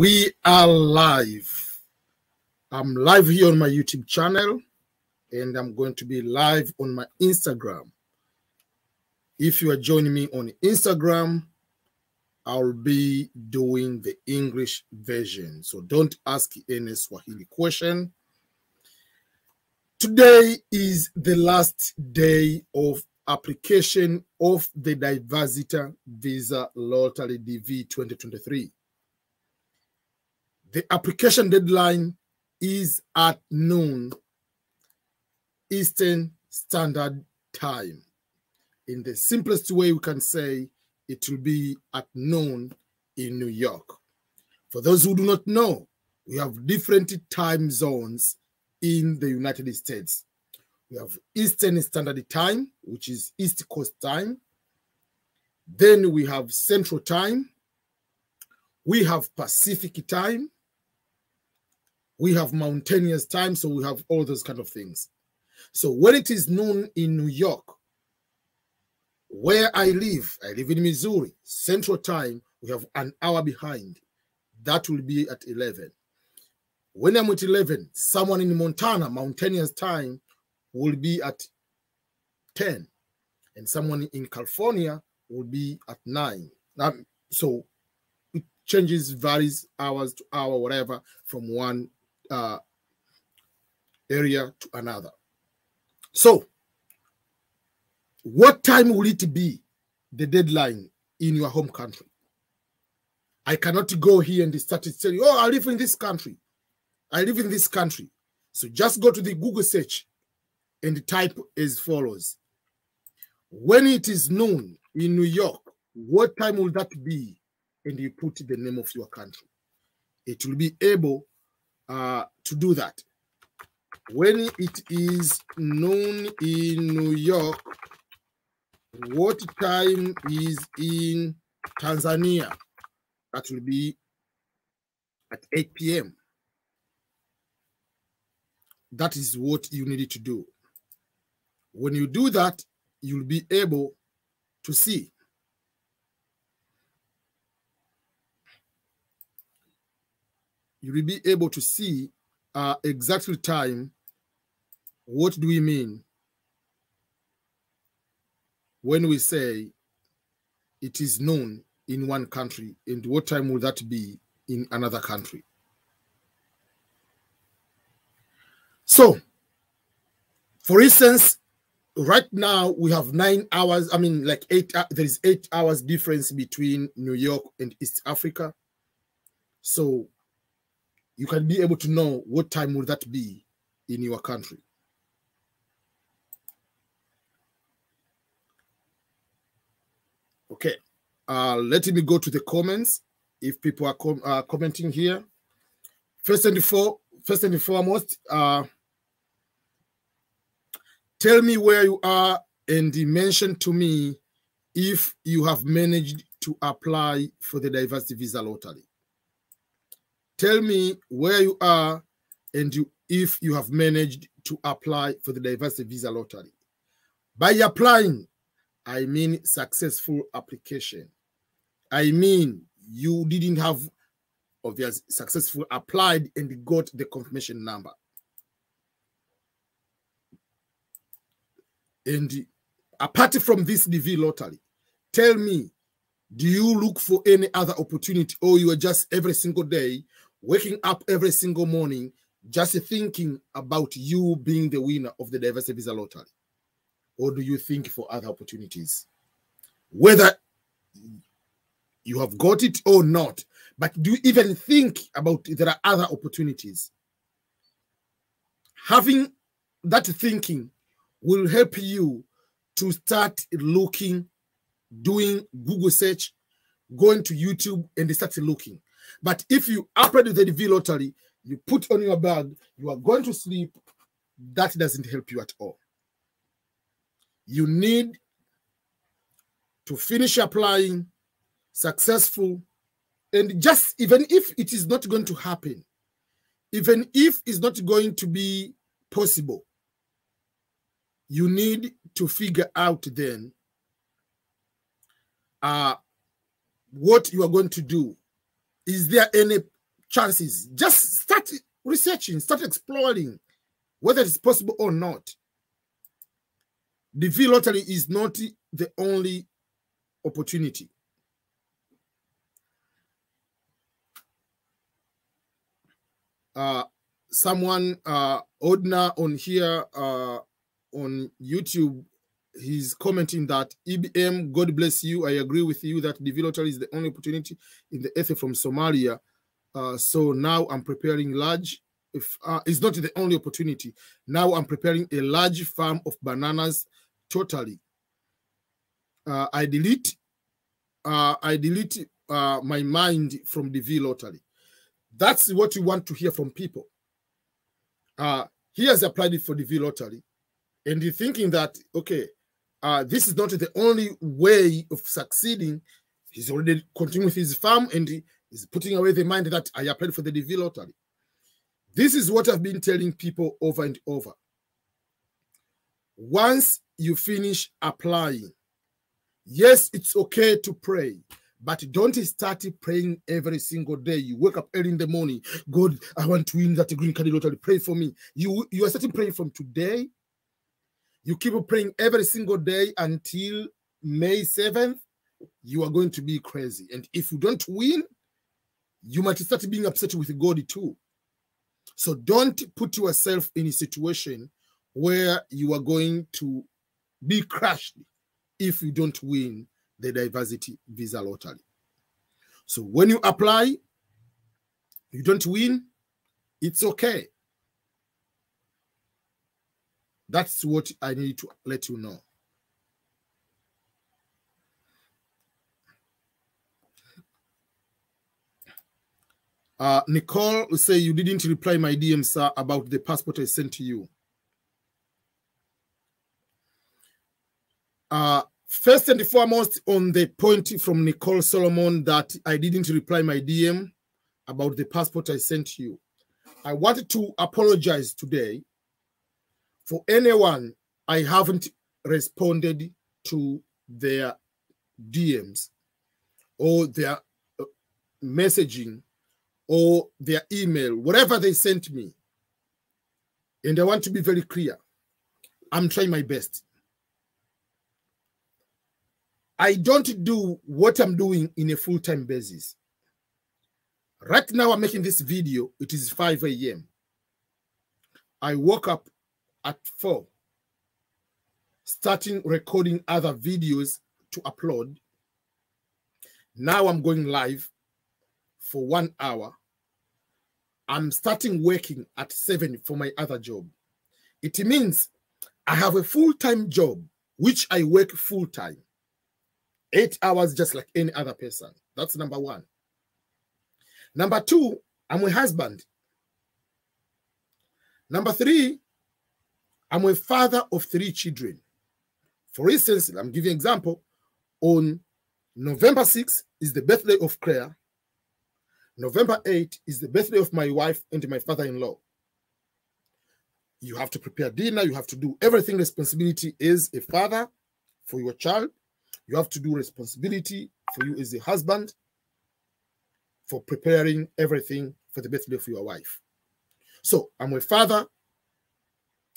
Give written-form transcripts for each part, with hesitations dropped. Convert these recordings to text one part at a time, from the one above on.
We are live. I'm live here on my YouTube channel, and I'm going to be live on my Instagram. If you are joining me on Instagram, I'll be doing the English version. So don't ask any Swahili question. Today is the last day of application of the Diversity Visa Lottery DV 2023. The application deadline is at noon Eastern Standard Time. In the simplest way we can say, it will be at noon in New York. For those who do not know, we have different time zones in the United States. We have Eastern Standard Time, which is East Coast time. Then we have Central Time. We have Pacific Time. We have Mountainous Time, so we have all those kind of things. So when it is noon in New York, where I live in Missouri, Central Time, we have an hour behind. That will be at 11. When I'm at 11, someone in Montana, Mountainous Time, will be at 10. And someone in California will be at 9. So it changes, varies hours to hour, whatever, from one area to another. So what time will it be, the deadline in your home country? I cannot go here and start to tell you, oh, I live in this country. I live in this country. So just go to the Google search and type as follows. When it is noon in New York, what time will that be? And you put the name of your country. It will be able to do that. When it is noon in New York, what time is in Tanzania? That will be at 8 p.m. That is what you need to do. When you do that, you'll be able to see. You will be able to see exactly time. What do we mean when we say it is noon in one country, and what time will that be in another country? So, for instance, right now we have 9 hours. I mean, like 8. There is 8 hours difference between New York and East Africa. So you can be able to know what time will that be in your country. Okay, let me go to the comments. If people are commenting here, first and foremost, tell me where you are and mention to me if you have managed to apply for the Diversity Visa Lottery. Tell me where you are and if you have managed to apply for the Diversity Visa Lottery. By applying, I mean successful application. I mean you didn't have obvious successful applied and got the confirmation number. And apart from this DV lottery, tell me, do you look for any other opportunity, or you are just every single day waking up every single morning just thinking about you being the winner of the Diversity Visa Lottery? Or do you think for other opportunities? Whether you have got it or not, but do you even think about there are other opportunities? Having that thinking will help you to start looking, doing Google search, going to YouTube and start looking. But if you upload the DV lottery, you put on your bag, you are going to sleep, that doesn't help you at all. You need to finish applying, successful, and just even if it is not going to happen, even if it's not going to be possible, you need to figure out then what you are going to do. Is there any chances. Just start researching, start exploring whether it's possible or not. The DV lottery is not the only opportunity. Someone, Odna on here on YouTube, he's commenting that EBM, God bless you. I agree with you that the DV lottery is the only opportunity in the earth from Somalia. So now I'm preparing large. If it's not the only opportunity, now I'm preparing a large farm of bananas. Totally. I delete my mind from the DV lottery. That's what you want to hear from people. He has applied for the DV lottery, and he's thinking that, okay, this is not the only way of succeeding. He's already continuing with his farm, and he is putting away the mind that I applied for the DV lottery. This is what I've been telling people over and over. Once you finish applying, yes, it's okay to pray, but don't start praying every single day. You wake up early in the morning, God, I want to win that green card lottery, pray for me. You are starting praying from today. You keep praying every single day until May 7th, you are going to be crazy. And if you don't win, you might start being upset with God too. So don't put yourself in a situation where you are going to be crushed if you don't win the diversity visa lottery. So when you apply, you don't win, it's okay. That's what I need to let you know. Nicole will say, you didn't reply my DM, sir, about the passport I sent to you. First and foremost, on the point from Nicole Solomon that I didn't reply my DM about the passport I sent you, I wanted to apologize today for anyone I haven't responded to their DMs or their messaging or their email, whatever they sent me. And I want to be very clear. I'm trying my best. I don't do what I'm doing in a full-time basis. Right now, I'm making this video. It is 5 a.m. I woke up at 4, starting recording other videos to upload. Now I'm going live for 1 hour. I'm starting working at 7 for my other job. It means I have a full-time job, which I work full-time. 8 hours just like any other person. That's number one. Number two, I'm a husband. Number three, I'm a father of 3 children. For instance, I'm giving an example. On November 6th is the birthday of Claire. November 8th is the birthday of my wife and my father-in-law. You have to prepare dinner. You have to do everything. Responsibility as a father for your child. You have to do responsibility for you as a husband for preparing everything for the birthday of your wife. So I'm a father.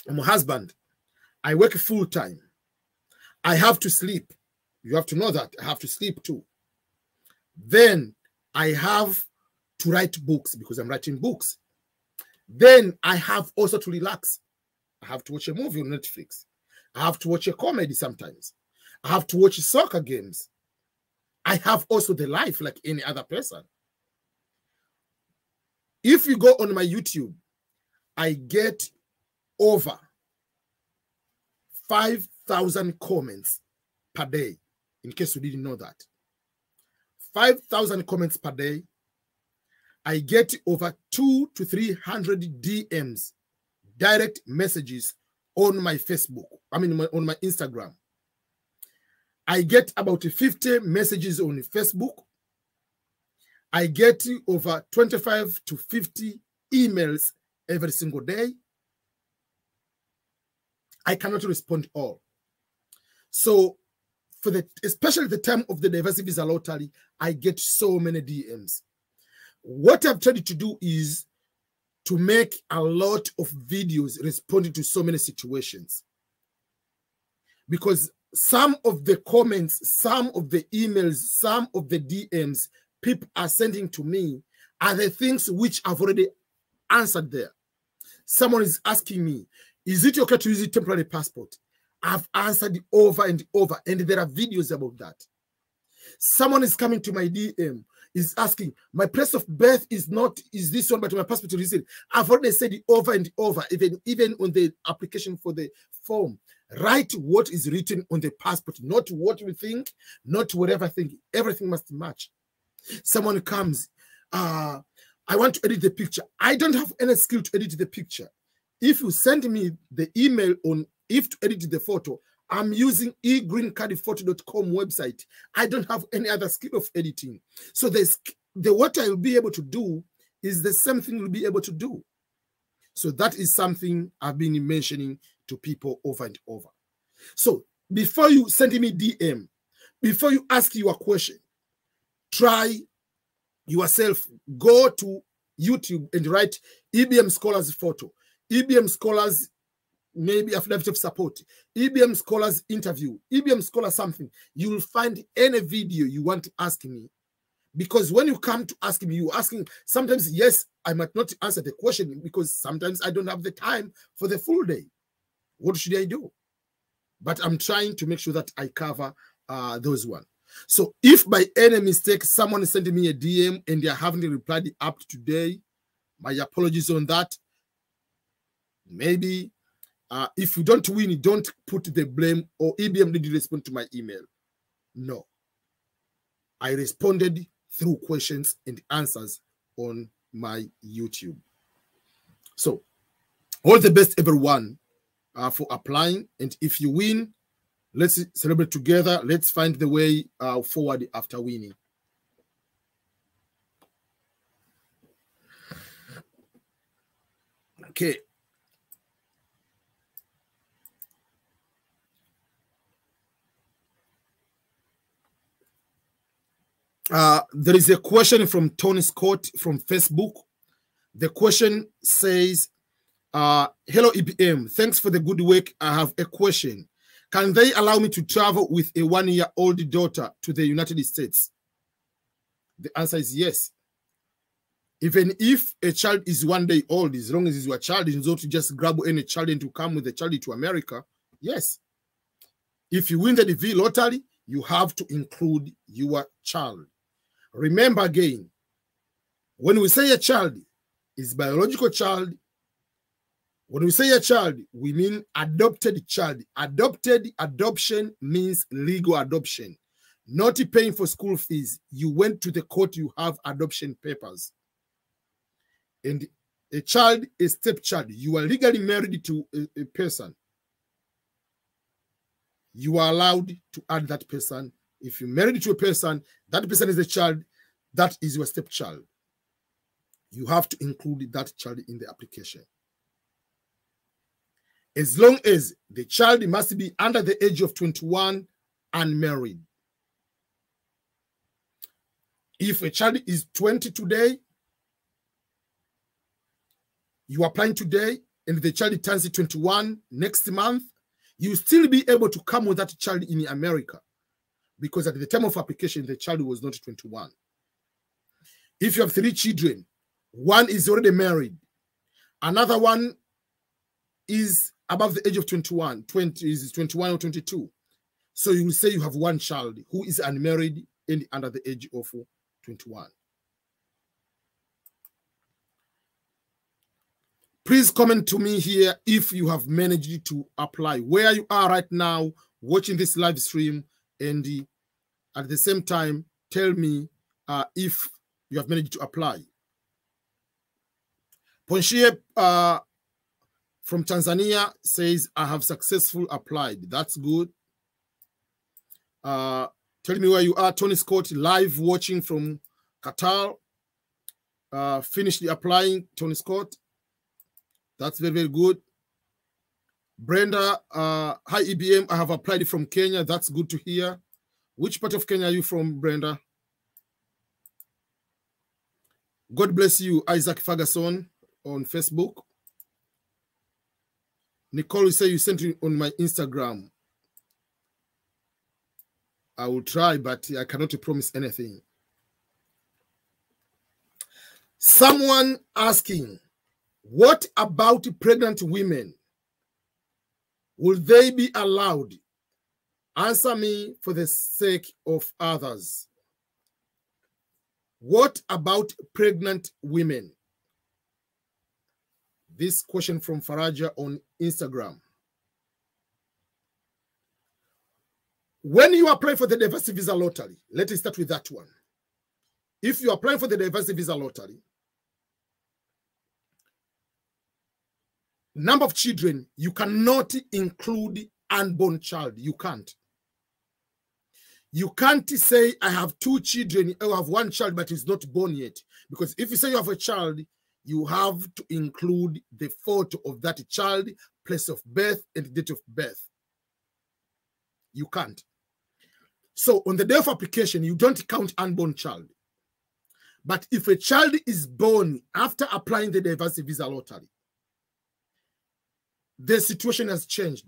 I'm a husband. I work full-time. I have to sleep. You have to know that. I have to sleep too. Then I have to write books because I'm writing books. Then I have also to relax. I have to watch a movie on Netflix. I have to watch a comedy sometimes. I have to watch soccer games. I have also the life like any other person. If you go on my YouTube, I get over 5,000 comments per day, in case you didn't know that. 5,000 comments per day. I get over 200 to 300 DMs, direct messages on my Facebook, on my Instagram. I get about 50 messages on Facebook. I get over 25 to 50 emails every single day. I cannot respond all. So especially the time of the diversity visa lottery, I get so many DMs. what I've tried to do is to make a lot of videos responding to so many situations. Because some of the comments, some of the emails, some of the DMs people are sending to me are the things which I've already answered there. Someone is asking me, is it okay to use a temporary passport? I've answered over and over, and there are videos about that. Someone is coming to my DM, is asking, my place of birth is this one, but my passport is it. I've already said it over and over, even on the application for the form. Write what is written on the passport, not what we think, not whatever thing. Everything must match. Someone comes, I want to edit the picture. I don't have any skill to edit the picture. If you send me the email on if to edit the photo, I'm using egreencardphoto.com website. I don't have any other skill of editing. So what I'll be able to do is the same thing you'll be able to do. So that is something I've been mentioning to people over and over. So before you send me DM, before you ask your question, try yourself, go to YouTube and write EBM Scholars photo, EBM Scholars maybe affidavit of support, EBM Scholars interview, EBM Scholars something. You will find any video you want to ask me. Because when you come to ask me, you're asking, sometimes, yes, I might not answer the question because sometimes I don't have the time for the full day. What should I do? But I'm trying to make sure that I cover those ones. So if by any mistake someone is sending me a DM and they haven't replied up to today, my apologies on that. Maybe if you don't win, don't put the blame or EBM didn't respond to my email. No. I responded through questions and answers on my YouTube. So all the best, everyone, for applying. And if you win, let's celebrate together. Let's find the way forward after winning. Okay. There is a question from Tony Scott from Facebook. The question says, hello, EBM. Thanks for the good work. I have a question. Can they allow me to travel with a 1-year-old daughter to the United States? The answer is yes. Even if a child is 1 day old, as long as it's your child, it's not to just grab any child and to come with the child to America. Yes. If you win the DV lottery, you have to include your child. Remember again, when we say a child, it's biological child. When we say a child, we mean adopted child. Adoption means legal adoption. Not paying for school fees. You went to the court, you have adoption papers. And a child, a stepchild, you are legally married to a person. You are allowed to add that person. If you're married to a person, that person is a child, that is your stepchild. You have to include that child in the application. As long as the child must be under the age of 21 and married. If a child is 20 today, you are applying today, and the child turns 21 next month, you still be able to come with that child in America, because at the time of application, the child was not 21. If you have 3 children, one is already married, another one is above the age of 21, 21 or 22. So you will say you have one child who is unmarried and under the age of 21. Please comment to me here if you have managed to apply, where you are right now watching this live stream, and at the same time, tell me if you have managed to apply. Ponshie from Tanzania says, I have successfully applied. That's good. Tell me where you are. Tony Scott, live watching from Qatar. Finished applying, Tony Scott. That's very, very good. Brenda, hi EBM, I have applied from Kenya. That's good to hear. Which part of Kenya are you from, Brenda? God bless you, Isaac Ferguson on Facebook. Nicole, you say you sent it on my Instagram. I will try, but I cannot promise anything. Someone asking, what about pregnant women? Will they be allowed? Answer me for the sake of others. What about pregnant women? This question from Faraja on Instagram. When you apply for the diversity visa lottery, let us start with that one. If you apply for the diversity visa lottery, number of children, you cannot include unborn child. You can't. You can't say, I have 2 children, or I have 1 child, but it's not born yet. Because if you say you have a child, you have to include the photo of that child, place of birth, and date of birth. You can't. So on the day of application, you don't count unborn child. But if a child is born after applying the diversity visa lottery, the situation has changed.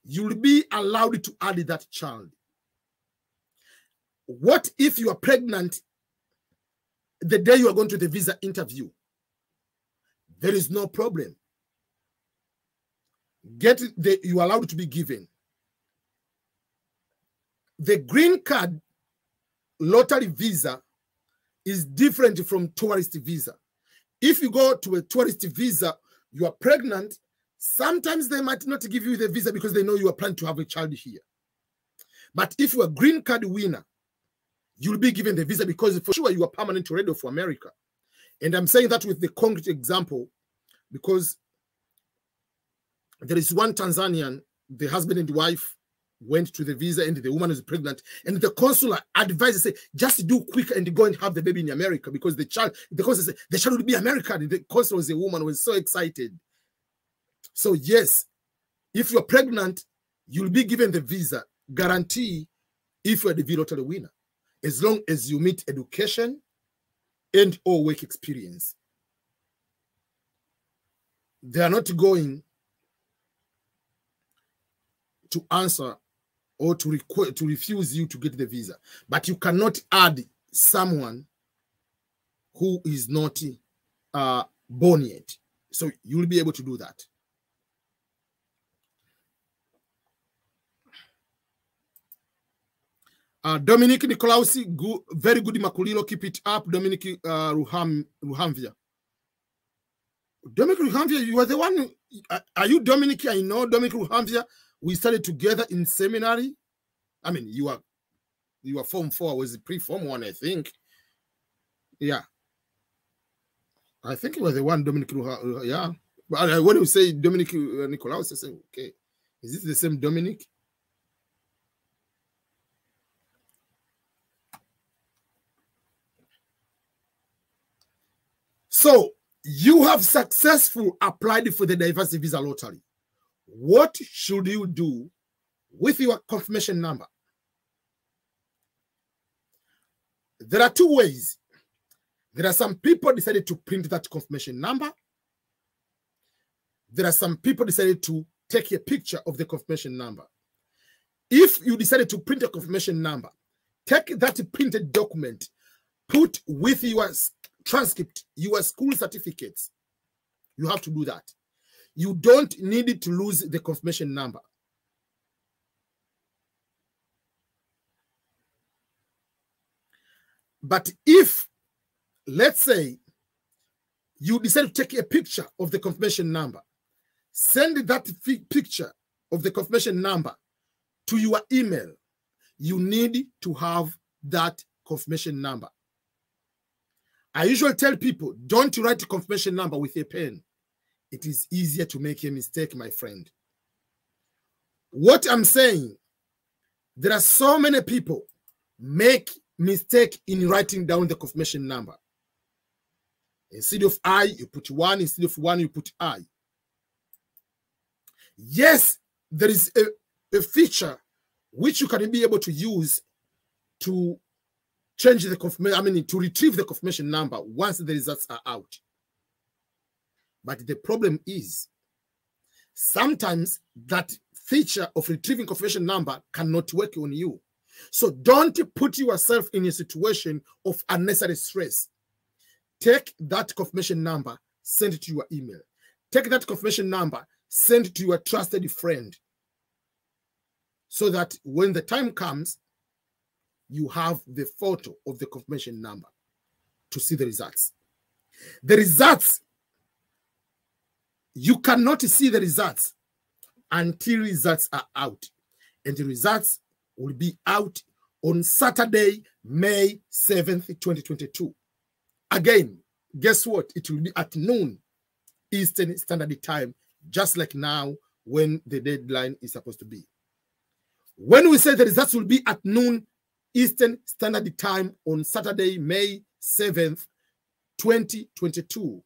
You will be allowed to add that child. What if you are pregnant the day you are going to the visa interview? There is no problem. You are allowed to be given. The green card lottery visa is different from tourist visa. If you go to a tourist visa, you are pregnant, sometimes they might not give you the visa because they know you are planning to have a child here. But if you are a green card winner, you'll be given the visa because for sure you are permanent ready for America. And I'm saying that with the concrete example because there is one Tanzanian, the husband and wife went to the visa and the woman is pregnant, and the consular advised, say, just do quick and go and have the baby in America because the child will be American. And the consular was a woman, was so excited. So yes, if you're pregnant, you'll be given the visa guarantee if you're the visa lottery winner, as long as you meet education and or work experience. They are not going to answer or to refuse you to get the visa. But you cannot add someone who is not born yet. So you'll be able to do that. Dominic Nicolausi, very good Makulilo, keep it up. Dominic Ruhamvia. Dominic Ruhamvia, you are the one. Are you Dominic? I know Dominic Ruhamvia. We studied together in seminary. I mean, you are Form 4. I was pre-Form 1, I think. Yeah. I think it was the one Dominic Ruhamvia. Yeah. But when you say Dominic Nicolaus, I say, okay, is this the same Dominic? So you have successfully applied for the diversity visa lottery. What should you do with your confirmation number? There are 2 ways. There are some people decided to print that confirmation number. There are some people decided to take a picture of the confirmation number. If you decided to print a confirmation number, take that printed document, put with your transcript, your school certificates. You have to do that. You don't need to lose the confirmation number. But if, let's say, you decide to take a picture of the confirmation number, send that picture of the confirmation number to your email, you need to have that confirmation number. I usually tell people, don't write a confirmation number with a pen. It is easier to make a mistake, my friend. What I'm saying, there are so many people make mistake in writing down the confirmation number. Instead of I, you put 1. Instead of 1, you put I. Yes, there is a feature which you can be able to use to change the confirmation, I mean, to retrieve the confirmation number once the results are out. But the problem is, sometimes that feature of retrieving confirmation number cannot work on you. So don't put yourself in a situation of unnecessary stress. Take that confirmation number, send it to your email. Take that confirmation number, send it to your trusted friend, so that when the time comes, you have the photo of the confirmation number to see the results. The results, you cannot see the results until results are out. And the results will be out on Saturday, May 7th, 2022. Again, guess what? It will be at noon Eastern Standard Time, just like now when the deadline is supposed to be. When we say the results will be at noon Eastern Standard Time on Saturday, May 7th, 2022,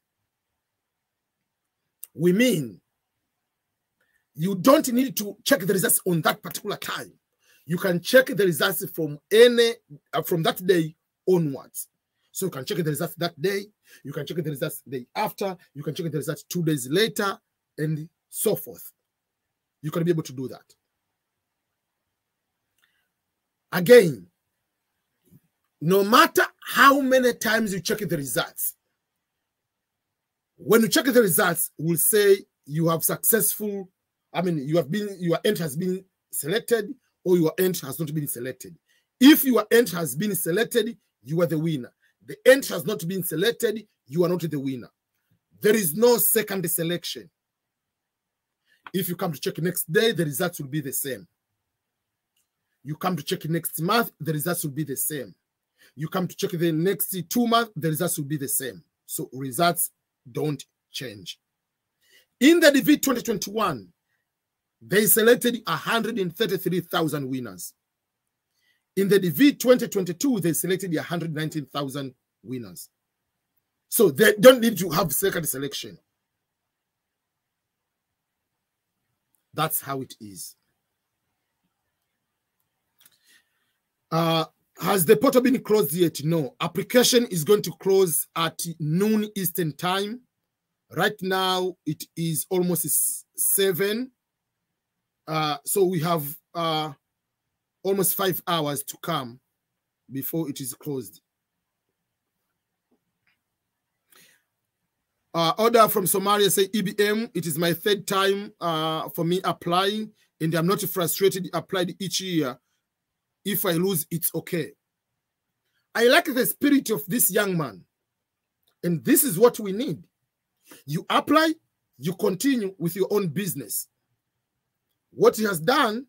we mean you don't need to check the results on that particular time. You can check the results from that day onwards. So you can check the results that day, you can check the results the day after, you can check the results 2 days later, and so forth. You can be able to do that. Again, no matter how many times you check the results, when you check the results, we'll say you have successful, I mean, your entry has been selected or your entry has not been selected. If your entry has been selected, you are the winner. The entry has not been selected, you are not the winner. There is no second selection. If you come to check next day, the results will be the same. You come to check next month, the results will be the same. You come to check the next 2 months, the results will be the same. So results don't change. In the DV 2021, they selected 133,000 winners. In the DV 2022, they selected 119,000 winners. So they don't need to have second selection. That's how it is. Has the portal been closed yet? No. Application is going to close at noon Eastern time. Right now, it is almost 7. So we have almost 5 hours to come before it is closed. Order from Somalia say, EBM, it is my 3rd time for me applying, and I'm not frustrated. Applied each year. If I lose, it's okay. I like the spirit of this young man. And this is what we need. You apply, you continue with your own business. What he has done,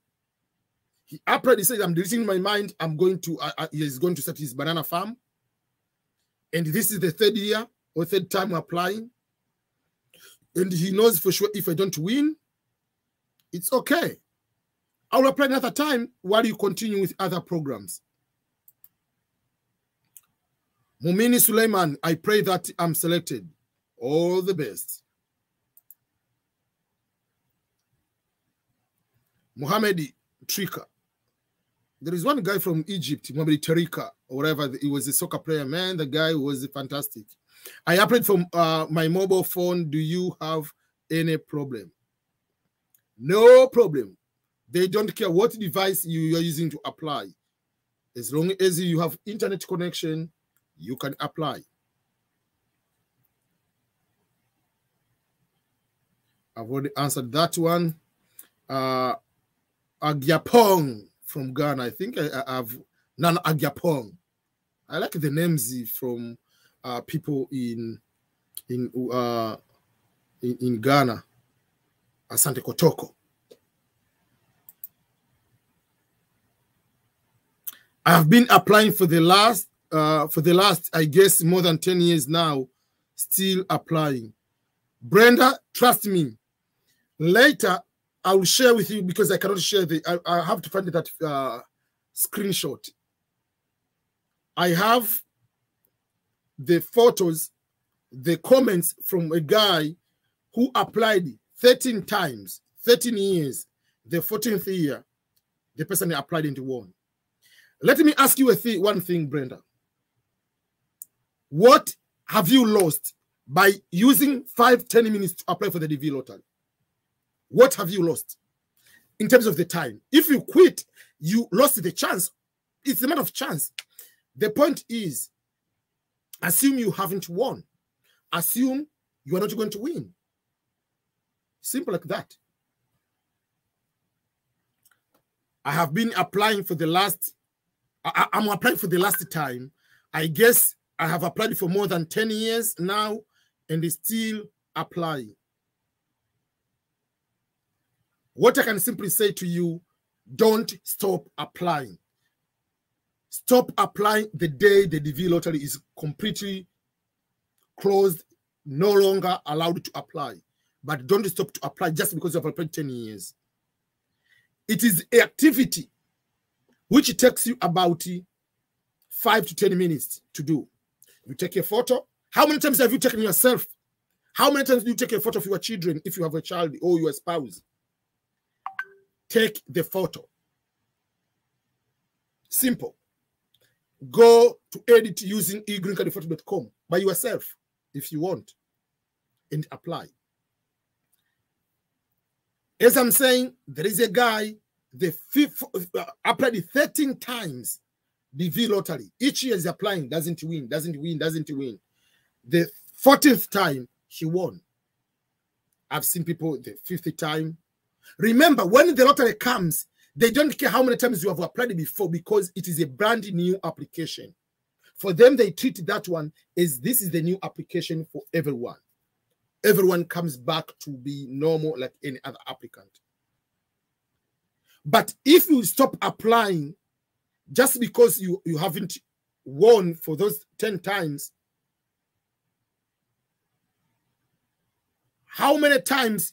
he applied, he said, I'm deleting my mind. I'm going to, he's going to start his banana farm. And this is the 3rd year or 3rd time applying. And he knows for sure if I don't win, it's okay. I'll apply another time while you continue with other programs. Mumini Suleiman, I pray that I'm selected. All the best. Mohamed Trika. There is one guy from Egypt, Mohamed Tarika, or whatever. He was a soccer player, man. The guy was fantastic. I applied from my mobile phone. Do you have any problem? No problem. They don't care what device you are using to apply. As long as you have internet connection, you can apply. I've already answered that one. Agyapong from Ghana. I think I have Nana Agyapong. I like the names from people in Ghana. Asante Kotoko. I have been applying for the last, I guess, more than 10 years now, still applying. Brenda, trust me. Later, I will share with you because I cannot share I have to find that screenshot. I have the photos, the comments from a guy who applied 13 times, 13 years, the 14th year, the person applied into one. Let me ask you one thing, Brenda. What have you lost by using 5-10 minutes to apply for the DV lottery? What have you lost in terms of the time? If you quit, you lost the chance. It's a matter of chance. The point is, assume you haven't won. Assume you are not going to win. Simple like that. I have been applying for the last, I'm applying for the last time. I guess I have applied for more than 10 years now and is still applying. What I can simply say to you, don't stop applying. Stop applying the day the DV lottery is completely closed, no longer allowed to apply. But don't stop to apply just because you have applied 10 years. It is an activity which takes you about 5 to 10 minutes to do. You take a photo. How many times have you taken yourself? How many times do you take a photo of your children if you have a child or your spouse? Take the photo. Simple. Go to edit using egreencardphoto.com by yourself if you want and apply. As I'm saying, there is a guy, the fifth, applied 13 times DV lottery. Each year is applying, doesn't win. The 40th time, he won. I've seen people the 50th time. Remember, when the lottery comes, they don't care how many times you have applied before because it is a brand new application. For them, they treat that one as this is the new application for everyone. Everyone comes back to be normal like any other applicant. But if you stop applying just because you haven't won for those 10 times, how many times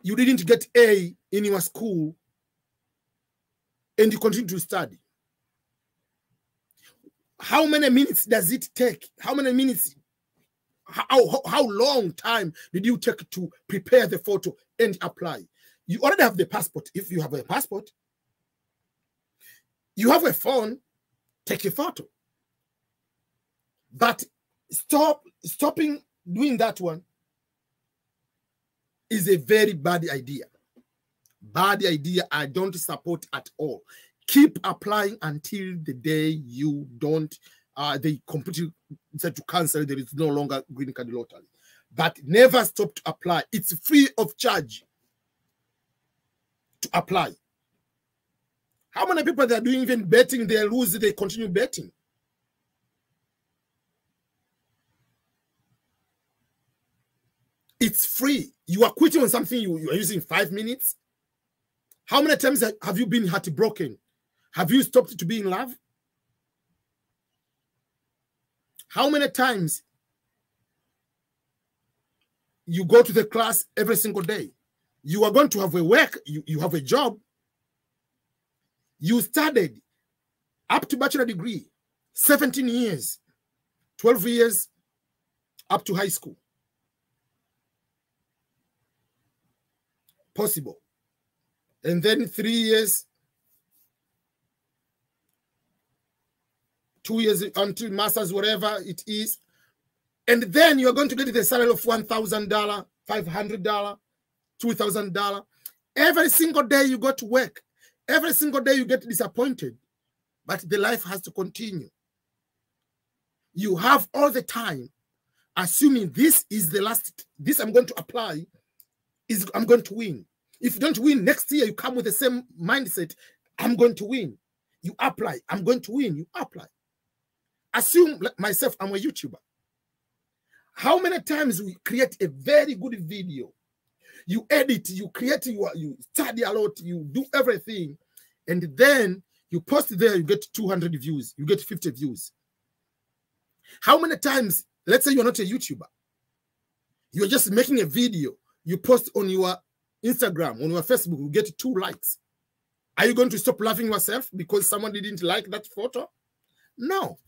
you didn't get A in your school and you continue to study? How many minutes does it take? How many minutes? How long time did you take to prepare the photo and apply? You already have the passport. If you have a passport, you have a phone, take a photo. But stopping doing that one is a very bad idea. Bad idea. I don't support at all. Keep applying until the day you don't, they completely decide to cancel. There is no longer green card lottery. But never stop to apply. It's free of charge to apply. How many people that are doing even betting, they lose, they continue betting? It's free. You are quitting on something you are using 5 minutes. How many times have you been heartbroken? Have you stopped to be in love? How many times you go to the class every single day? You are going to have a work, you have a job. You studied up to bachelor degree, 17 years, 12 years up to high school. Possible. And then 3 years, 2 years until master's, whatever it is. And then you're going to get the salary of $1,000, $500, $2,000. Every single day you go to work. Every single day you get disappointed. But the life has to continue. You have all the time, assuming this is the last, this I'm going to apply, is I'm going to win. If you don't win next year, you come with the same mindset, I'm going to win. You apply, I'm going to win, you apply. Assume, like myself, I'm a YouTuber. How many times we create a very good video? You edit, you create, you study a lot, you do everything, and then you post there, you get 200 views, you get 50 views. How many times, let's say you're not a YouTuber, you're just making a video, you post on your Instagram, on your Facebook, you get 2 likes. Are you going to stop laughing yourself because someone didn't like that photo? No.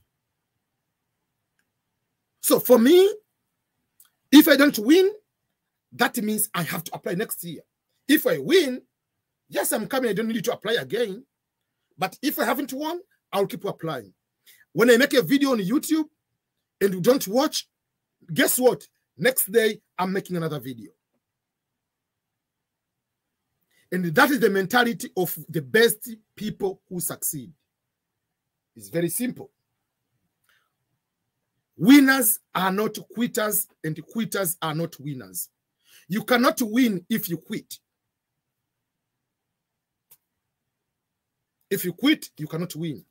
So for me, if I don't win, that means I have to apply next year. If I win, yes, I'm coming, I don't need to apply again. But if I haven't won, I'll keep applying. When I make a video on YouTube, and you don't watch, guess what? Next day, I'm making another video. And that is the mentality of the best people who succeed. It's very simple. Winners are not quitters, and quitters are not winners. You cannot win if you quit. If you quit, you cannot win.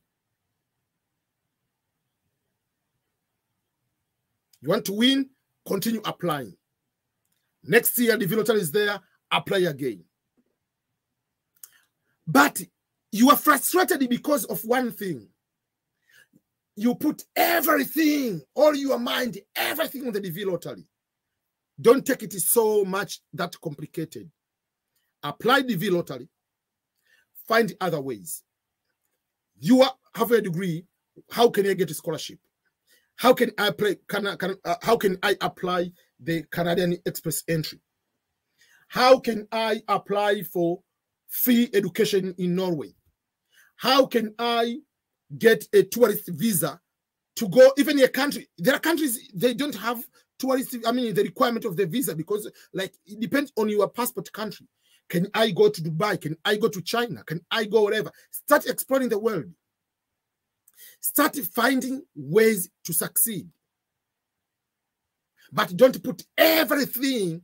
You want to win, continue applying. Next year, the VLottery is there, apply again. But you are frustrated because of one thing. You put everything, all your mind, everything on the VLottery. Don't take it so much that complicated. Apply the VLottery. Find other ways. You have a degree. How can I get a scholarship? How can I apply? How can I apply the Canadian Express entry? How can I apply for free education in Norway? How can I get a tourist visa to go even a country? There are countries they don't have tourist. I mean, the requirement of the visa because, like, it depends on your passport country. Can I go to Dubai? Can I go to China? Can I go wherever? Start exploring the world. Start finding ways to succeed. But don't put everything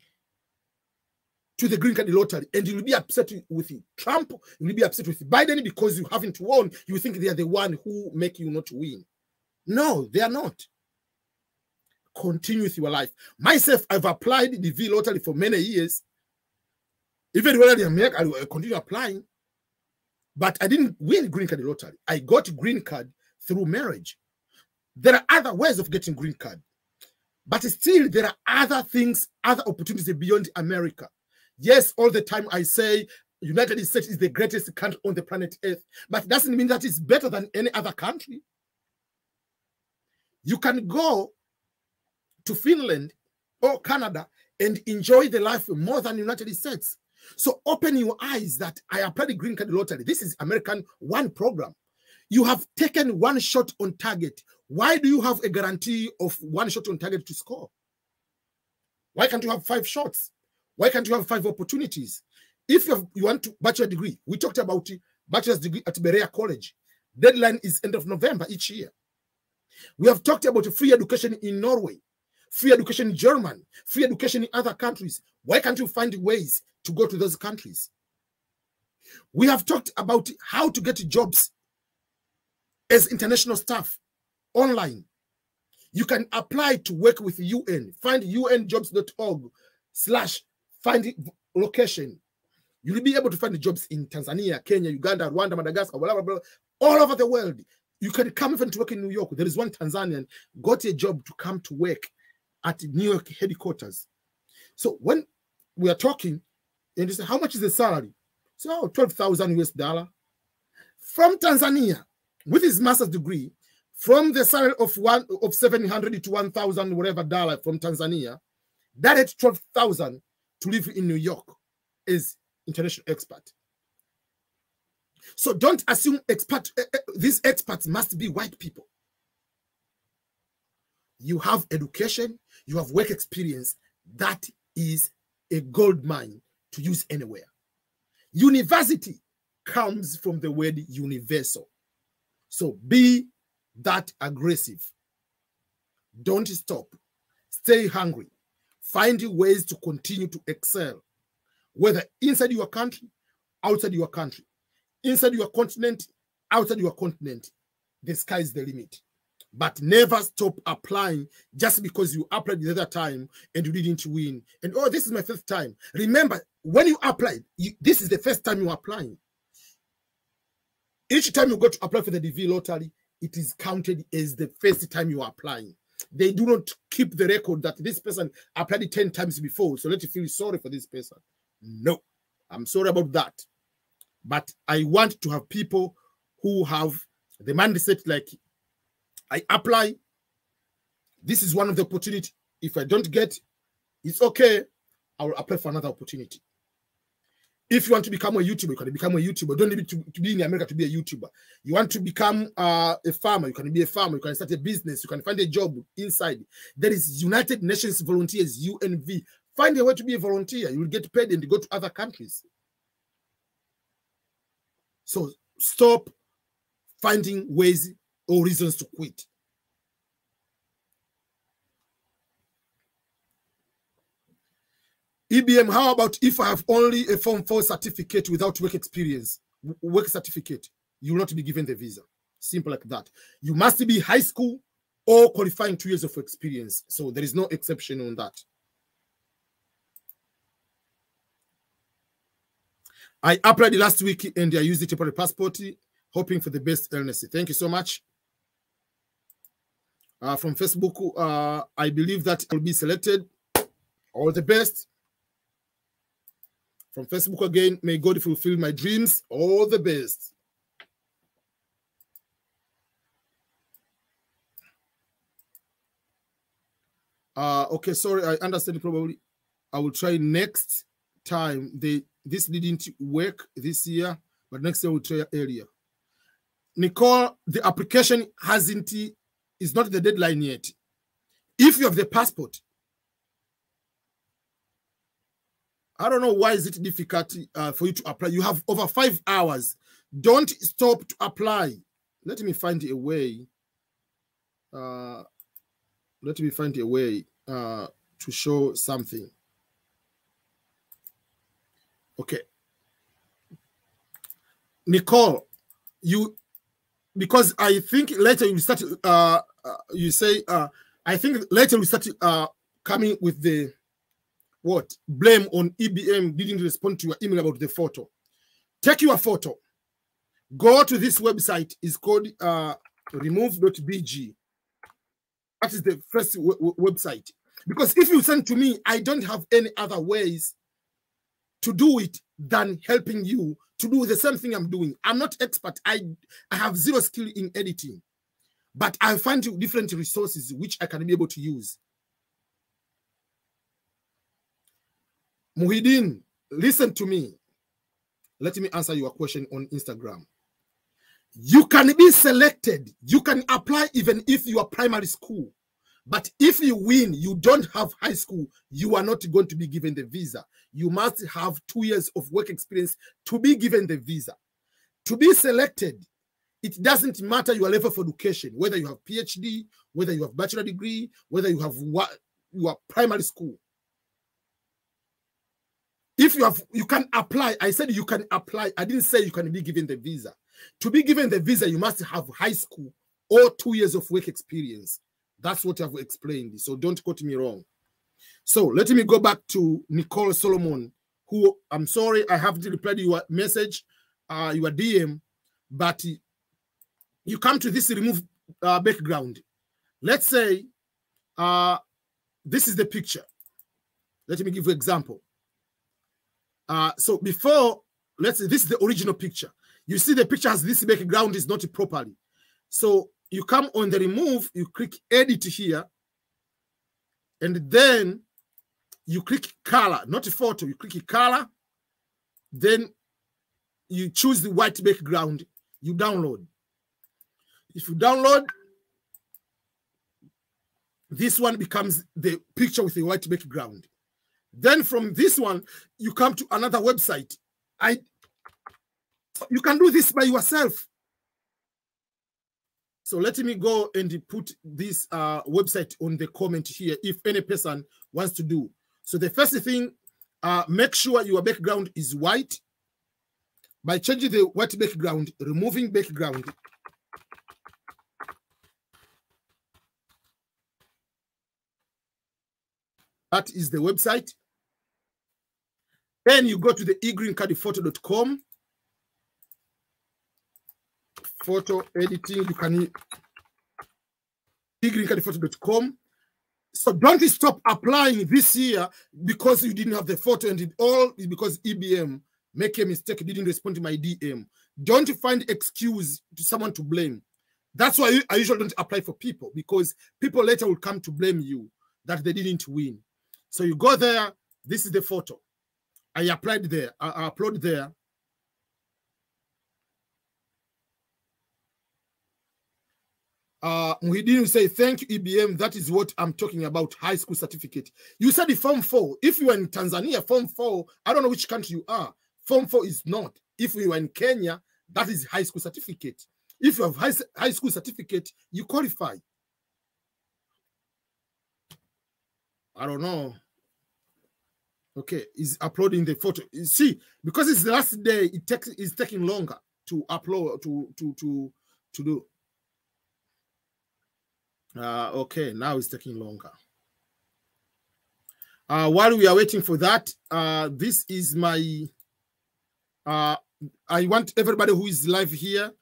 to the green card lottery, and you'll be upset with Trump, you'll be upset with Biden because you haven't won. You think they are the one who make you not win. No, they are not. Continue with your life. Myself, I've applied the VLottery for many years. Even when I continue applying, but I didn't win green card lottery. I got green card through marriage. There are other ways of getting green card, but still there are other things, other opportunities beyond America. Yes, all the time I say United States is the greatest country on the planet Earth, but it doesn't mean that it's better than any other country. You can go to Finland or Canada and enjoy the life more than the United States. So open your eyes that I applied the green card lottery. This is American One program. You have taken one shot on target. Why do you have a guarantee of one shot on target to score? Why can't you have 5 shots? Why can't you have 5 opportunities? If you want to bachelor degree, we talked about bachelor's degree at Berea College. Deadline is end of November each year. We have talked about free education in Norway, free education in Germany, free education in other countries. Why can't you find ways to go to those countries? We have talked about how to get jobs as international staff online. You can apply to work with UN. Find unjobs.org/find location. You'll be able to find jobs in Tanzania, Kenya, Uganda, Rwanda, Madagascar, blah, blah, blah, all over the world. You can come even to work in New York. There is one Tanzanian got a job to come to work at New York headquarters. So when we are talking, and you say, how much is the salary? So, $12,000 from Tanzania with his master's degree, from the salary of $700 to $1,000 whatever dollar from Tanzania, that is $12,000 to live in New York as international expert. So don't assume these experts must be white people. You have education, you have work experience. That is a gold mine to use anywhere. University comes from the word universal. So be that aggressive. Don't stop. Stay hungry. Find ways to continue to excel, whether inside your country, outside your country, inside your continent, outside your continent. The sky is the limit. But never stop applying just because you applied the other time and you didn't win. And, oh, this is my first time. Remember, when you applied, this is the first time you're applying. Each time you go to apply for the VLottery, it is counted as the first time you are applying. They do not keep the record that this person applied 10 times before, so let you feel sorry for this person. No, I'm sorry about that. But I want to have people who have the mindset like, I apply. This is one of the opportunities. If I don't get, it's okay. I will apply for another opportunity. If you want to become a YouTuber, you can become a YouTuber. You don't need to be in America to be a YouTuber. You want to become a farmer, you can be a farmer. You can start a business. You can find a job inside. There is United Nations Volunteers, UNV. Find a way to be a volunteer. You will get paid and go to other countries. So stop finding ways or reasons to quit. EBM, how about if I have only a Form 4 certificate without work experience, work certificate, you will not be given the visa. Simple like that. You must be high school or qualifying 2 years of experience. So there is no exception on that. I applied last week and I used the temporary passport, hoping for the best, Ernest. Thank you so much. From Facebook, I believe that I will be selected. All the best. From Facebook again, may God fulfill my dreams. All the best. Okay, sorry, I understand probably. I will try next time. This didn't work this year, but next year we'll try earlier. Nicole, the application is not the deadline yet. If you have the passport, I don't know why is it difficult for you to apply. You have over 5 hours. Don't stop to apply. Let me find a way. Let me find a way to show something. Okay. Nicole, because I think later you start, you say, I think later we start coming with the, blame on EBM didn't respond to your email about the photo. Take your photo. Go to this website. It's called remove.bg. That is the first website. Because if you send to me, I don't have any other ways to do it than helping you to do the same thing I'm doing. I'm not expert. I have zero skill in editing. But I find different resources which I can be able to use. Muhyiddin, listen to me. Let me answer your question on Instagram. You can be selected. You can apply even if you are primary school. But if you win, you don't have high school, you are not going to be given the visa. You must have 2 years of work experience to be given the visa. To be selected, it doesn't matter your level of education, whether you have PhD, whether you have bachelor degree, whether you have your primary school. If you can apply. I said you can apply. I didn't say you can be given the visa. To be given the visa, you must have high school or 2 years of work experience. That's what I've explained. So don't quote me wrong. So let me go back to Nicole Solomon, who, I'm sorry, I haven't replied to your message, your DM, but you come to this remove background. Let's say this is the picture. Let me give you an example. So before, let's say this is the original picture. You see the picture has this background is not properly. So you come on the remove, you click edit here, and then you click color, not photo, you click color, then you choose the white background, you download. If you download, this one becomes the picture with the white background. Then from this one, you come to another website. You can do this by yourself. So let me go and put this website on the comment here if any person wants to do. So the first thing, make sure your background is white. By changing the white background, removing background. That is the website. Then you go to the egreencardphoto.com. Photo editing, you can egreencardphoto.com. So don't stop applying this year because you didn't have the photo, and it all is because EBM make a mistake, didn't respond to my DM. Don't find excuse to someone to blame. That's why I usually don't apply for people, because people later will come to blame you that they didn't win. So you go there, this is the photo. I applied there. I upload there. Muhidin will say, thank you, EBM. That is what I'm talking about, high school certificate. You said the Form 4. If you are in Tanzania, Form 4, I don't know which country you are. Form 4 is not. If you are in Kenya, that is high school certificate. If you have high school certificate, you qualify. I don't know. Okay, is uploading the photo. You see, because it's the last day, it's taking longer to upload to do. Okay, now it's taking longer. While we are waiting for that, this is my. I want everybody who is live here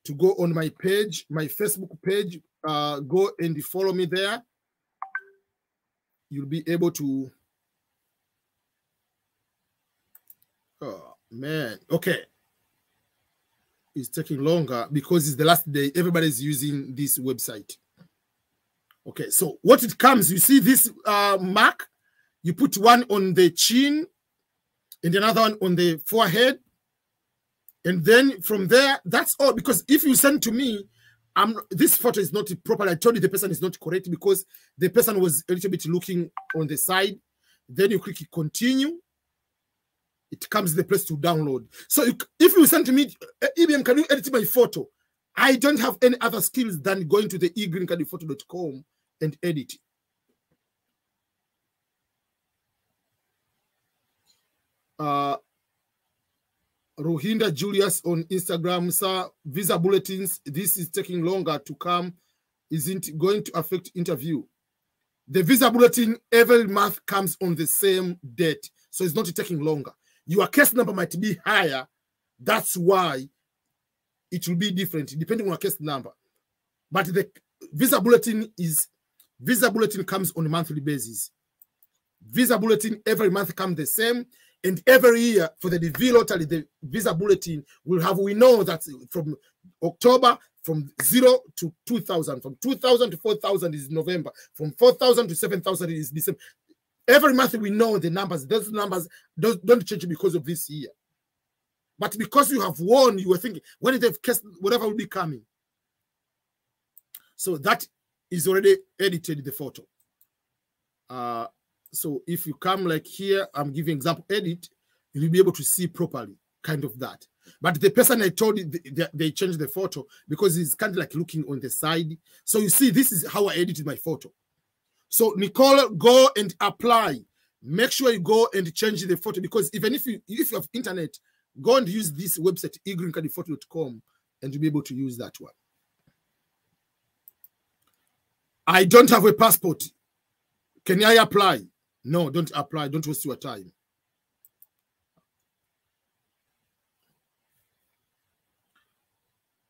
to go on my page, my Facebook page. Go and follow me there. You'll be able to. Oh man, okay. It's taking longer because it's the last day. Everybody's using this website. Okay, so what it comes, you see this mark, you put one on the chin and another one on the forehead. And then from there, that's all. Because if you send to me, this photo is not proper. I told you the person is not correct because the person was a little bit looking on the side. Then you click continue. It comes the place to download. So if you send to me, EBM, can you edit my photo? I don't have any other skills than going to the egreencardphoto.com and edit. Rohinda Julius on Instagram, sir, visa bulletins, this is taking longer to come. Isn't going to affect interview. The visa bulletin every month comes on the same date, so it's not taking longer. Your case number might be higher. That's why it will be different depending on your case number. But the visa bulletin comes on a monthly basis. Visa bulletin every month comes the same, and every year for the DV lottery, the visa bulletin will have. We know that from October, from 0 to 2,000, from 2,000 to 4,000 is November, from 4,000 to 7,000 is December. Every month we know the numbers. Those numbers don't change because of this year. But because you have won, you were thinking, when is the case, whatever will be coming. So that is already edited, the photo. So if you come like here, I'm giving example, edit, you'll be able to see properly, kind of that. But the person I told you, they changed the photo because it's kind of like looking on the side. So you see, this is how I edited my photo. So Nicole, go and apply. Make sure you go and change the photo, because even if you have internet, go and use this website, egreencardphoto.com, and you'll be able to use that one. I don't have a passport. Can I apply? No, don't apply. Don't waste your time.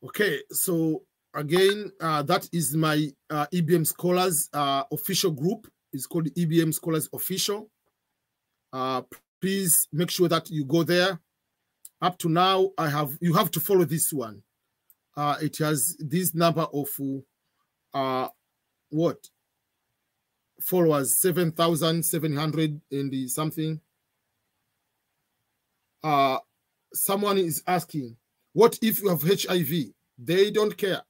Okay, so again, that is my EBM Scholars official group. It's called EBM Scholars Official. Please make sure that you go there. Up to now, you have to follow this one. It has this number of what? Followers, 7,700 and something. Someone is asking, what if you have HIV? They don't care.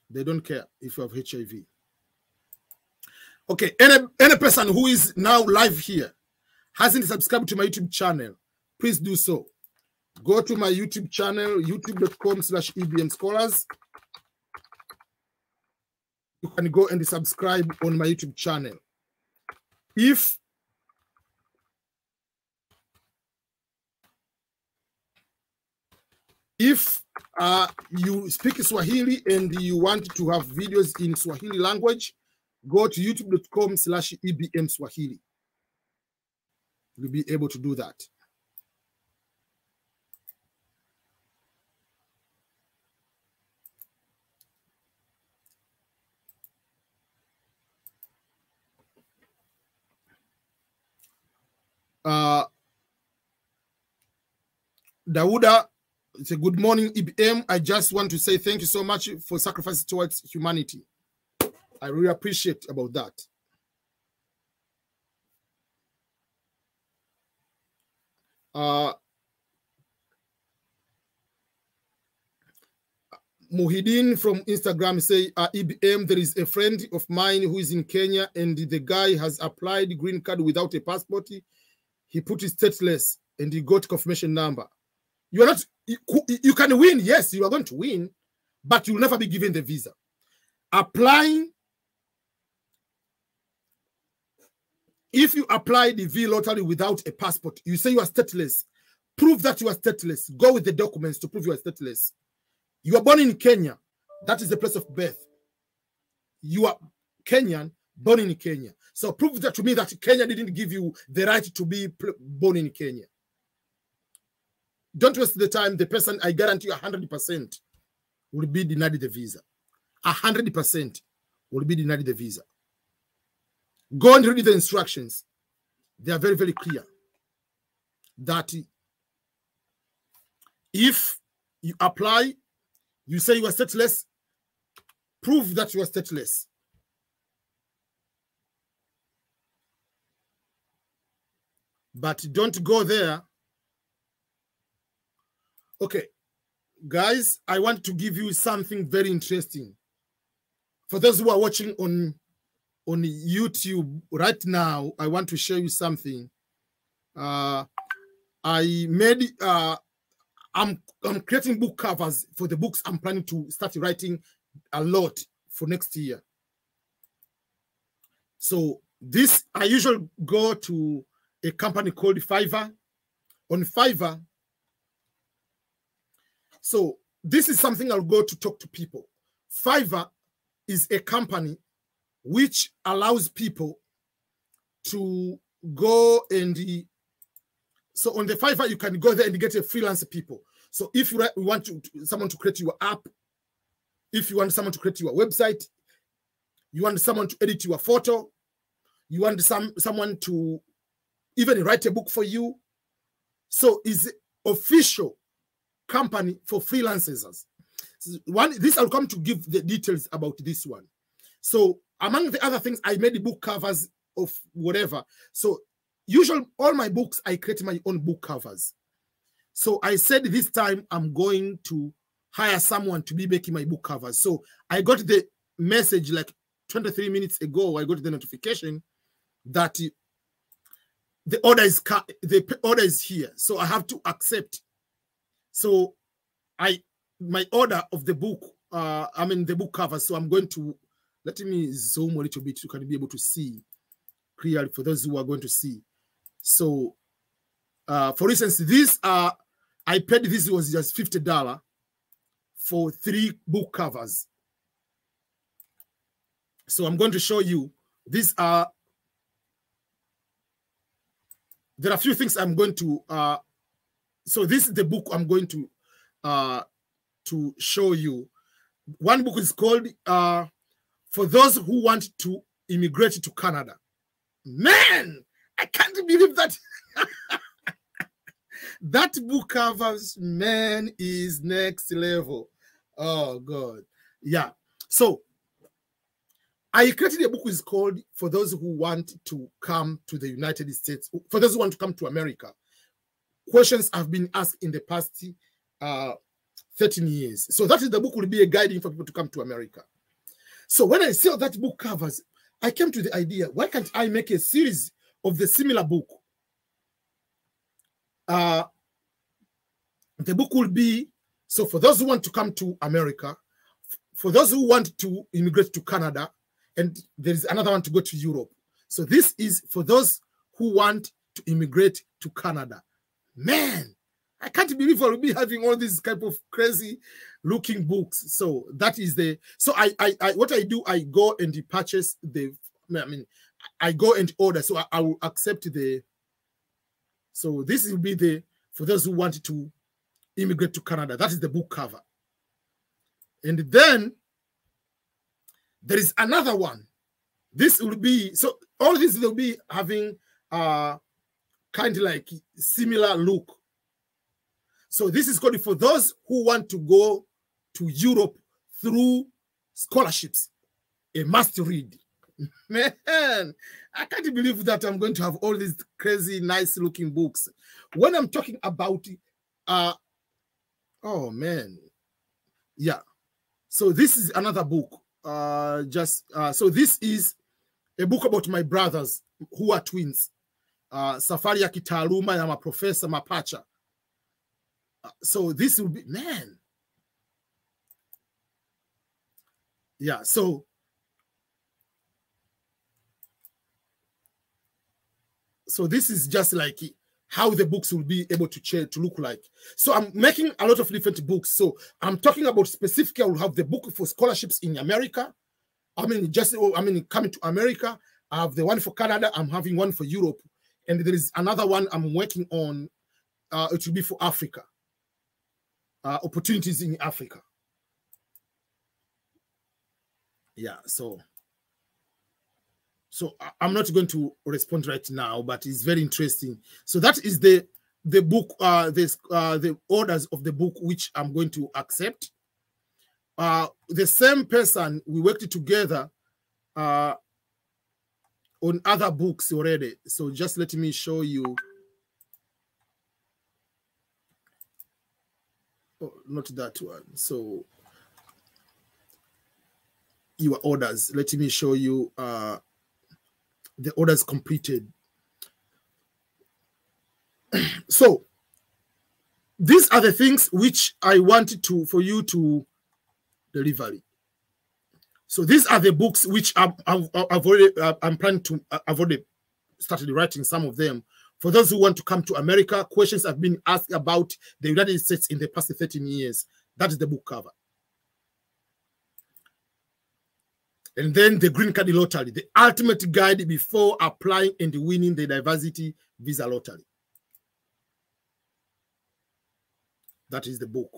They don't care if you have HIV. Okay, any person who is now live here hasn't subscribed to my YouTube channel, please do so. Go to my YouTube channel, youtube.com/EBM Scholars. You can go and subscribe on my YouTube channel. If you speak Swahili and you want to have videos in Swahili language, go to youtube.com/EBM Swahili. You'll be able to do that. Dauda, it's a good morning, EBM. I just want to say thank you so much for sacrifice towards humanity. I really appreciate about that. Muhyiddin from Instagram say, EBM, there is a friend of mine who is in Kenya and the guy has applied green card without a passport. He put his stateless and he got confirmation number. You are not, you can win. Yes, you are going to win, but you will never be given the visa. Applying, if you apply the V lottery without a passport, you say you are stateless. Prove that you are stateless. Go with the documents to prove you are stateless. You are born in Kenya. That is the place of birth. You are Kenyan, born in Kenya. So prove that to me that Kenya didn't give you the right to be born in Kenya. Don't waste the time. The person, I guarantee you 100% will be denied the visa. 100% will be denied the visa. Go and read the instructions. They are very, very clear. That if you apply, you say you are stateless, prove that you are stateless. But don't go there. Okay, guys, I want to give you something very interesting. For those who are watching on YouTube right now, I want to show you something. I made I'm creating book covers for the books I'm planning to start writing a lot for next year. So this, I usually go to a company called Fiverr. On Fiverr, so this is something I'll go to talk to people. Fiverr is a company which allows people to go and so on the Fiverr, you can go there and get a freelance people. So if you want someone to create your app, if you want someone to create your website, you want someone to edit your photo, you want someone to even write a book for you. So it's official company for freelancers. This I'll come to give the details about this one. So among the other things, I made the book covers of whatever. So usually all my books, I create my own book covers. So I said this time I'm going to hire someone to be making my book covers. So I got the message like 23 minutes ago. I got the notification that the order is here. So I have to accept. So my order of the book, the book cover. So I'm going to, let me zoom a little bit so you can be able to see clearly for those who are going to see. So for instance, this I paid, this was just $50 for 3 book covers. So I'm going to show you, these are, there are a few things I'm going to, so this is the book I'm going to show you. One book is called For Those Who Want to Immigrate to Canada. Man, I can't believe that. That book covers, man, is next level. Oh, God. Yeah. So I created a book which is called For Those Who Want to Come to the United States, for those who want to come to America. Questions have been asked in the past 13 years. So that is the book will be a guiding for people to come to America. So when I saw that book covers, I came to the idea, why can't I make a series of the similar book? The book will be, so for those who want to come to America, for those who want to immigrate to Canada, and there is another one to go to Europe. So this is for those who want to immigrate to Canada. Man, I can't believe I will be having all these type of crazy looking books. So that is the, so what I do, I go and purchase the, I go and order. So I will accept the, so this will be the, for those who want to immigrate to Canada. That is the book cover. And then there is another one. This will be, so all these will be having kind of like similar look. So this is called For Those Who Want to Go to Europe Through Scholarships, a must read. Man, I can't believe that I'm going to have all these crazy, nice looking books. When I'm talking about, oh man, yeah. So this is another book. So this is a book about my brothers who are twins. Safari ya kitaaluma ya maprofesa mapacha. So this will be, man. Yeah, so this is just like how the books will be able to look like. So I'm making a lot of different books. So I'm talking about specifically, I will have the book for scholarships in America. coming to America. I have the one for Canada. I'm having one for Europe. And there is another one I'm working on. It will be for Africa. Opportunities in Africa. Yeah, so I'm not going to respond right now, but it's very interesting. So that is the book, the orders of the book which I'm going to accept. The same person, we worked together on other books already. So just let me show you. Oh, not that one. So your orders. Let me show you the orders completed. So these are the things which I wanted for you to deliver. So these are the books which I've already started writing some of them. For those who want to come to America, questions have been asked about the United States in the past 13 years. That is the book cover. And then the Green Card Lottery, the ultimate guide before applying and winning the diversity visa lottery. That is the book.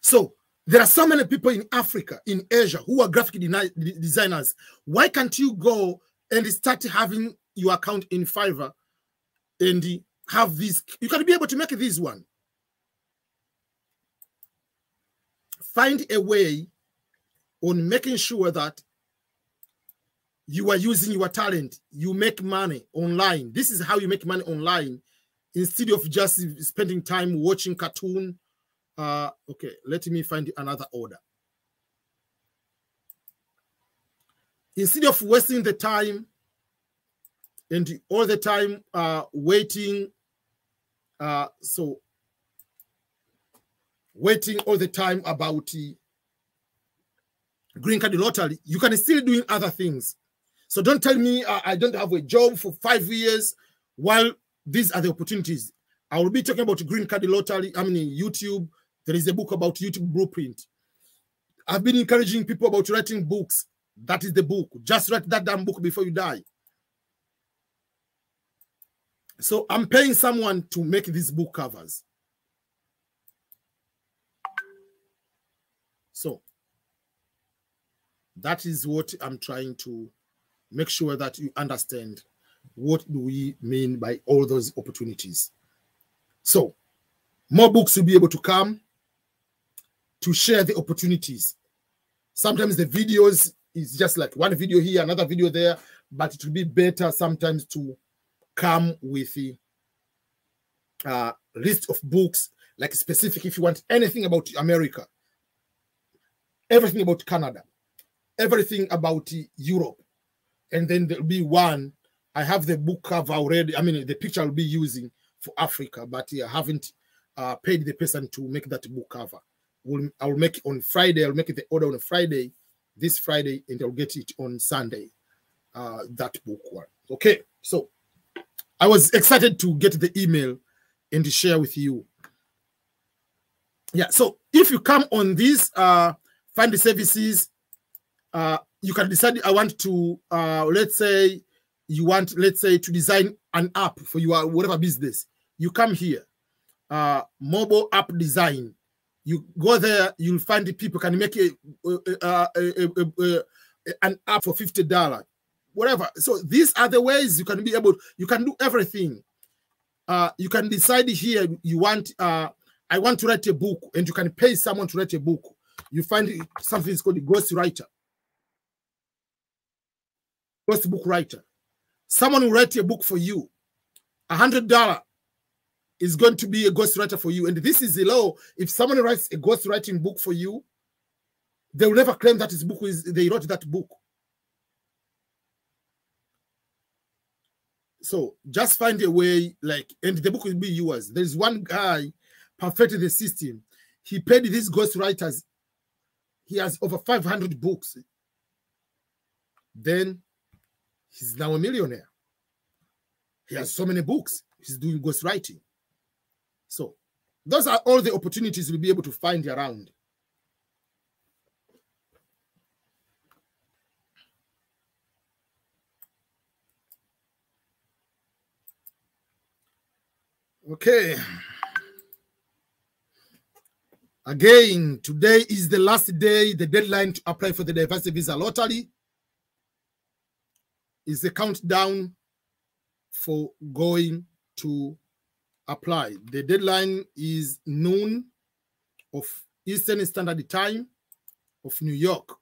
So there are so many people in Africa, in Asia, who are graphic designers. Why can't you go and start having your account in Fiverr and have this? You can be able to make this one. Find a way on making sure that you are using your talent. You make money online. This is how you make money online instead of just spending time watching cartoon. Okay, let me find another order. Instead of wasting the time and all the time waiting, waiting all the time about Green Card Lottery, you can still doing other things. So don't tell me I don't have a job for 5 years while these are the opportunities. I will be talking about Green Card Lottery. YouTube. There is a book about YouTube Blueprint. I've been encouraging people about writing books. That is the book. Just write that damn book before you die. So I'm paying someone to make these book covers. So that is what I'm trying to make sure that you understand. What do we mean by all those opportunities? So more books will be able to come to share the opportunities. Sometimes the videos is just like one video here, another video there, but it will be better sometimes to come with a list of books, like specific, if you want anything about America, everything about Canada, everything about Europe, and then there'll be one. I have the book cover already. The picture I'll be using for Africa, but I haven't paid the person to make that book cover. I'll make it on Friday. I'll make the order on a Friday, this Friday, and I'll get it on Sunday. That book one. Okay, so I was excited to get the email and to share with you. Yeah, so if you come on this, find the services, you can decide, I want to, let's say you want, to design an app for your whatever business. You come here, mobile app design. You go there, you'll find the people can make an app for $50, whatever. So these are the ways you can be able, you can do everything. You can decide here, you want, I want to write a book, and you can pay someone to write a book. You find something called a ghostwriter. ghost book writer. Someone will write a book for you. $100 is going to be a ghostwriter for you. And this is the law. If someone writes a ghostwriting book for you, they will never claim that his book is, they wrote that book. So just find a way, like, and the book will be yours. There's one guy perfected the system. He paid these ghostwriters. He has over 500 books. Then he's now a millionaire. He has so many books. He's doing ghostwriting. So those are all the opportunities you'll be able to find around. Okay. Again, today is the last day, the deadline to apply for the diversity visa lottery. Is the countdown for going to apply. The deadline is noon of Eastern Standard Time of New York.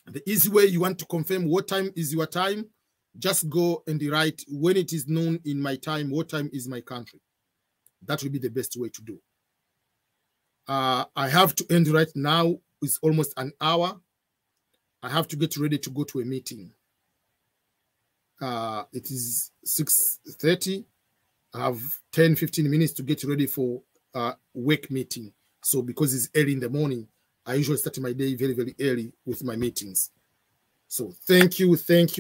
The easy way you want to confirm what time is your time, just go and write when it is noon in my time, what time is my country. That will be the best way to do. I have to end right now. It's almost an hour. I have to get ready to go to a meeting. It is 6:30. I have 10-15 minutes to get ready for work meeting. So because it's early in the morning, I usually start my day very, very early with my meetings. So thank you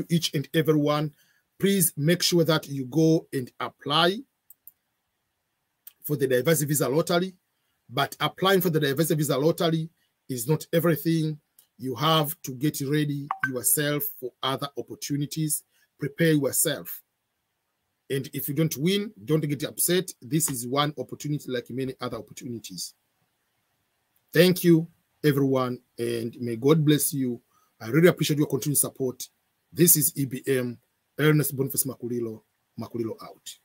each and everyone. Please make sure that you go and apply for the diversity visa lottery. But applying for the diversity visa lottery is not everything. You have to get ready yourself for other opportunities. Prepare yourself. And if you don't win, don't get upset. This is one opportunity like many other opportunities. Thank you, everyone, and may God bless you. I really appreciate your continued support. This is EBM, Ernest Boniface Makulilo out.